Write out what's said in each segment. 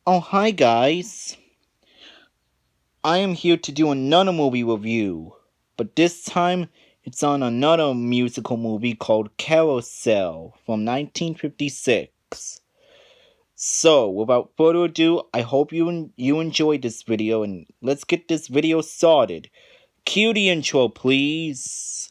Oh, hi guys. I am here to do another movie review, but this time it's on another musical movie called Carousel from 1956. So, without further ado, I hope you enjoyed this video and let's get this video started. Cue the intro, please.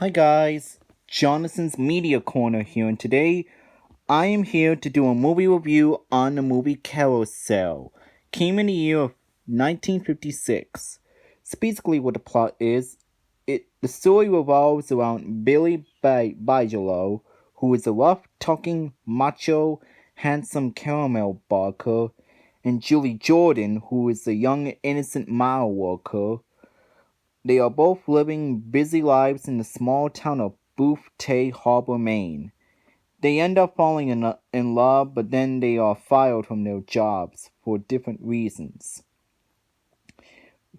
Hi guys, Jonathan's Media Corner here, and today I am here to do a movie review on the movie Carousel. Came in the year of 1956. So basically, what the plot is, the story revolves around Billy Bigelow, who is a rough-talking, macho, handsome caramel barker, and Julie Jordan, who is a young, innocent mile worker. They are both living busy lives in the small town of Boothday Harbor, Maine. They end up falling in love, but then they are fired from their jobs for different reasons.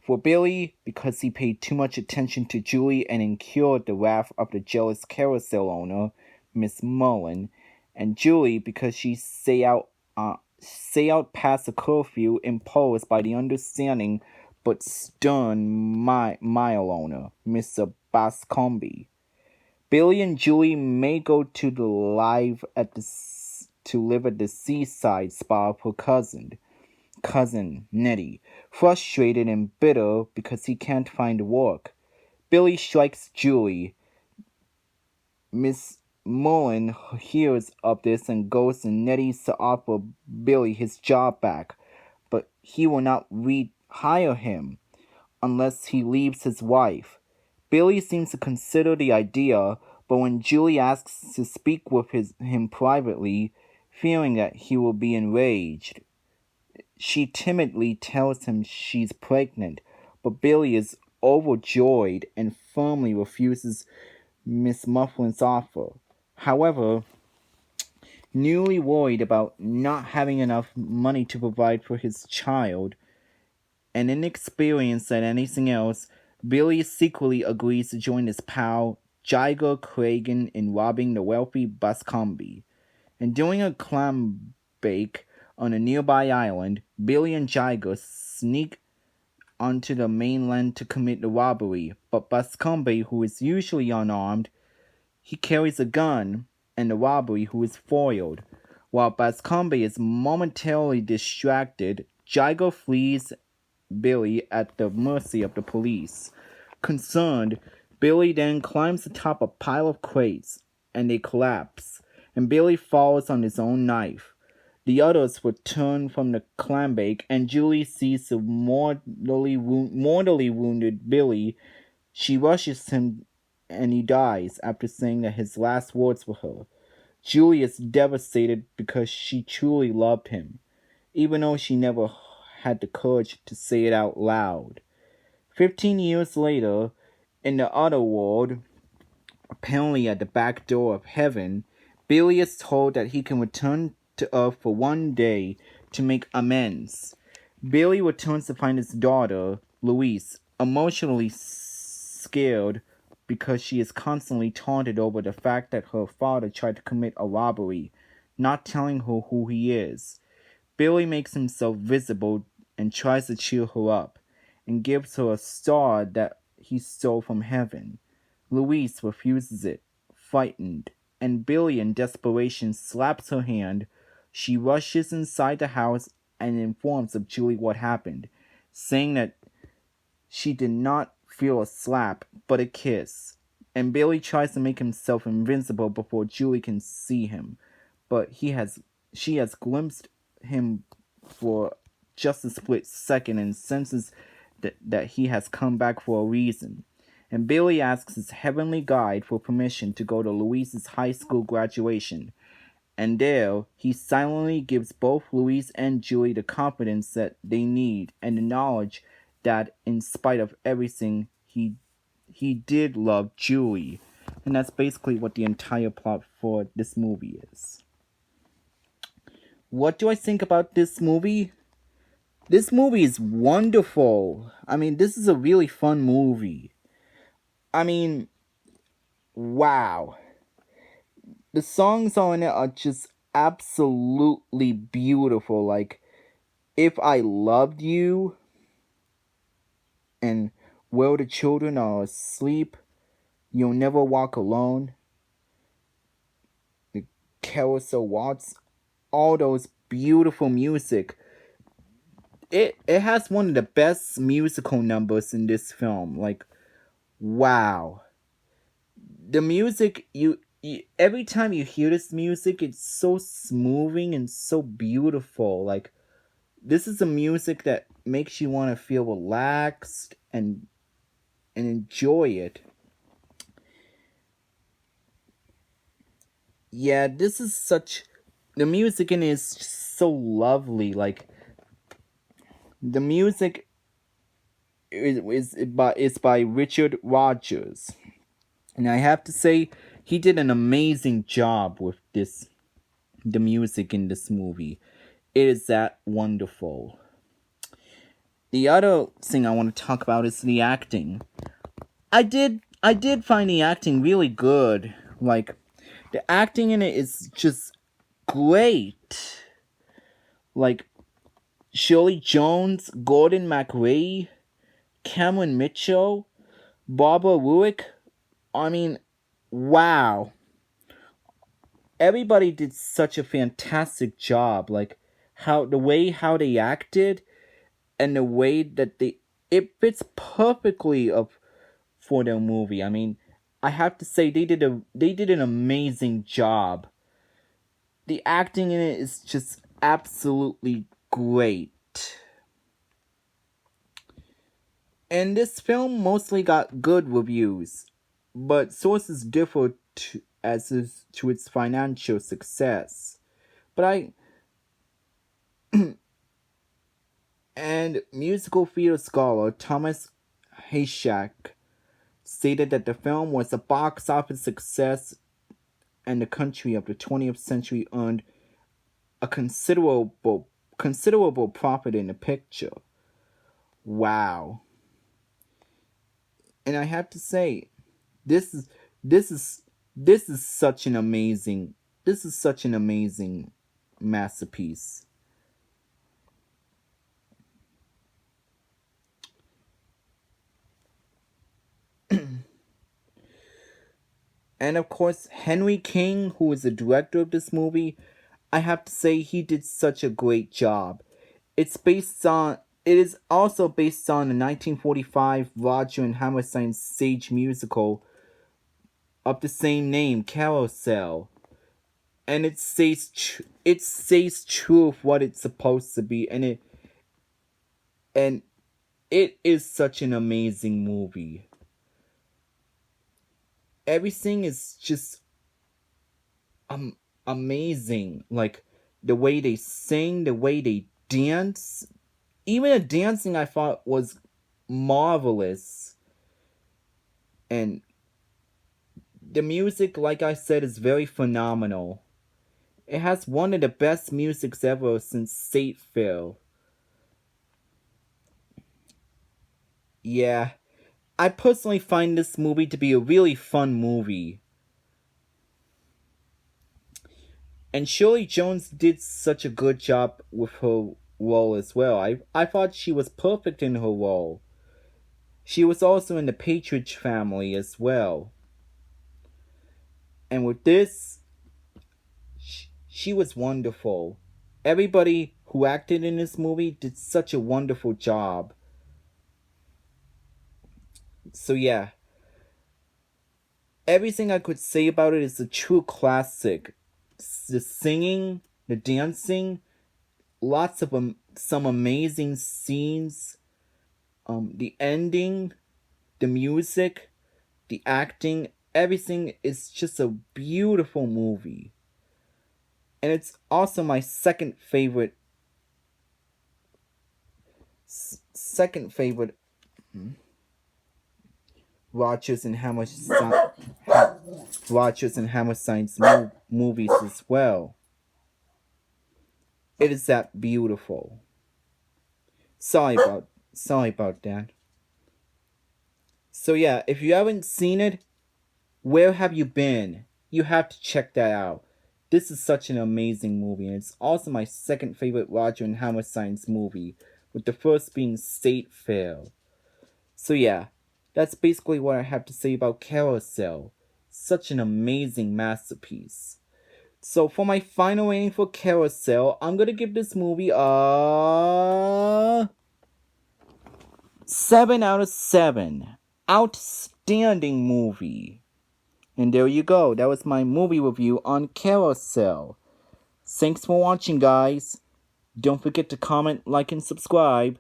For Billy, because he paid too much attention to Julie and incurred the wrath of the jealous carousel owner, Miss Mullen, and Julie because she stay out past the curfew imposed by the understanding but stern mile owner, Mr. Bascombe. Billy and Julie may go to live at the seaside spa of her cousin Nettie, frustrated and bitter because he can't find work. Billy strikes Julie. Miss Mullen hears of this and goes to Nettie's to offer Billy his job back, but he will not rehire him unless he leaves his wife. Billy seems to consider the idea, but when Julie asks to speak with him privately, fearing that he will be enraged, she timidly tells him she's pregnant, but Billy is overjoyed and firmly refuses Miss Muffin's offer. However, newly worried about not having enough money to provide for his child, and inexperienced at anything else, Billy secretly agrees to join his pal, Jiger Cragen, in robbing the wealthy Buscombe. And doing a clam bake on a nearby island, Billy and Jiger sneak onto the mainland to commit the robbery, but Buscombe, who is usually unarmed, he carries a gun, and the robbery who is foiled. While Bascombe is momentarily distracted, Jiger flees Billy at the mercy of the police. Concerned, Billy then climbs atop a pile of crates, and they collapse, and Billy falls on his own knife. The others return from the clambake, and Julie sees the mortally wounded Billy. She rushes him, and he dies after saying that his last words were her. Julie is devastated because she truly loved him, even though she never had the courage to say it out loud. 15 years later, in the other world, apparently at the back door of heaven, Billy is told that he can return to Earth for one day to make amends. Billy returns to find his daughter, Louise, emotionally scared because she is constantly taunted over the fact that her father tried to commit a robbery, not telling her who he is. Billy makes himself visible and tries to cheer her up, and gives her a star that he stole from heaven. Louise refuses it, frightened, and Billy, in desperation, slaps her hand. She rushes inside the house and informs of Julie what happened, saying that she did not feel a slap, but a kiss. And Billy tries to make himself invincible before Julie can see him, but she has glimpsed him for just a split second and senses that he has come back for a reason. And Billy asks his heavenly guide for permission to go to Louise's high school graduation. And there, he silently gives both Louise and Julie the confidence that they need and the knowledge that, in spite of everything, he did love Julie. And that's basically what the entire plot for this movie is. What do I think about this movie? This movie is wonderful. I mean, this is a really fun movie. I mean, wow. The songs on it are just absolutely beautiful. Like, If I Loved You, and While the Children Are Asleep, You'll Never Walk Alone, the Carousel Waltz, all those beautiful music. It has one of the best musical numbers in this film. Like, wow. The music, you every time you hear this music, it's so smoothing and so beautiful. Like, this is a music that makes you want to feel relaxed and enjoy it. Yeah, this is such the music in it is just so lovely. Like, the music is by Richard Rogers. And I have to say, he did an amazing job with the music in this movie. It is that wonderful. The other thing I want to talk about is the acting. I did find the acting really good. Like, the acting in it is just great. Like, Shirley Jones, Gordon McRae, Cameron Mitchell, Barbara Ruick. I mean, wow. Everybody did such a fantastic job. Like, how they acted and the way that it fits perfectly of for their movie. I mean, I have to say they did an amazing job. The acting in it is just absolutely great. And this film mostly got good reviews, but sources differ to its financial success. But and musical theater scholar Thomas Hayshak stated that the film was a box office success and the country of the 20th century earned a considerable profit in the picture. Wow. And I have to say, this is this is this is such an amazing masterpiece. And of course, Henry King, who is the director of this movie, I have to say he did such a great job. It is also based on the 1945 Roger and Hammerstein stage musical of the same name, Carousel. And it stays true of what it's supposed to be, and it is such an amazing movie. Everything is just um amazing. Like, the way they sing, the way they dance, even the dancing I thought was marvelous. And the music, like I said, is very phenomenal. It has one of the best musics ever since State Fair. Yeah, I personally find this movie to be a really fun movie. And Shirley Jones did such a good job with her role as well. I thought she was perfect in her role. She was also in the Partridge Family as well. And with this, she was wonderful. Everybody who acted in this movie did such a wonderful job. So yeah, everything I could say about it is a true classic. The singing, the dancing, lots of some amazing scenes. The ending, the music, the acting, everything is just a beautiful movie. And it's also my second favorite Rogers and Hammerstein movies as well. It is that beautiful. Sorry about that. So yeah, if you haven't seen it, where have you been? You have to check that out. This is such an amazing movie, and it's also my second favorite Roger and Hammerstein's movie, with the first being State Fair. So yeah, that's basically what I have to say about Carousel. Such an amazing masterpiece. So for my final rating for Carousel, I'm gonna give this movie a 7 out of 7. Outstanding movie. And there you go. That was my movie review on Carousel. Thanks for watching, guys. Don't forget to comment, like, and subscribe.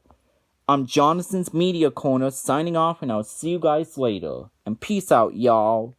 I'm Jonathan's Media Corner signing off, and I'll see you guys later. And peace out, y'all.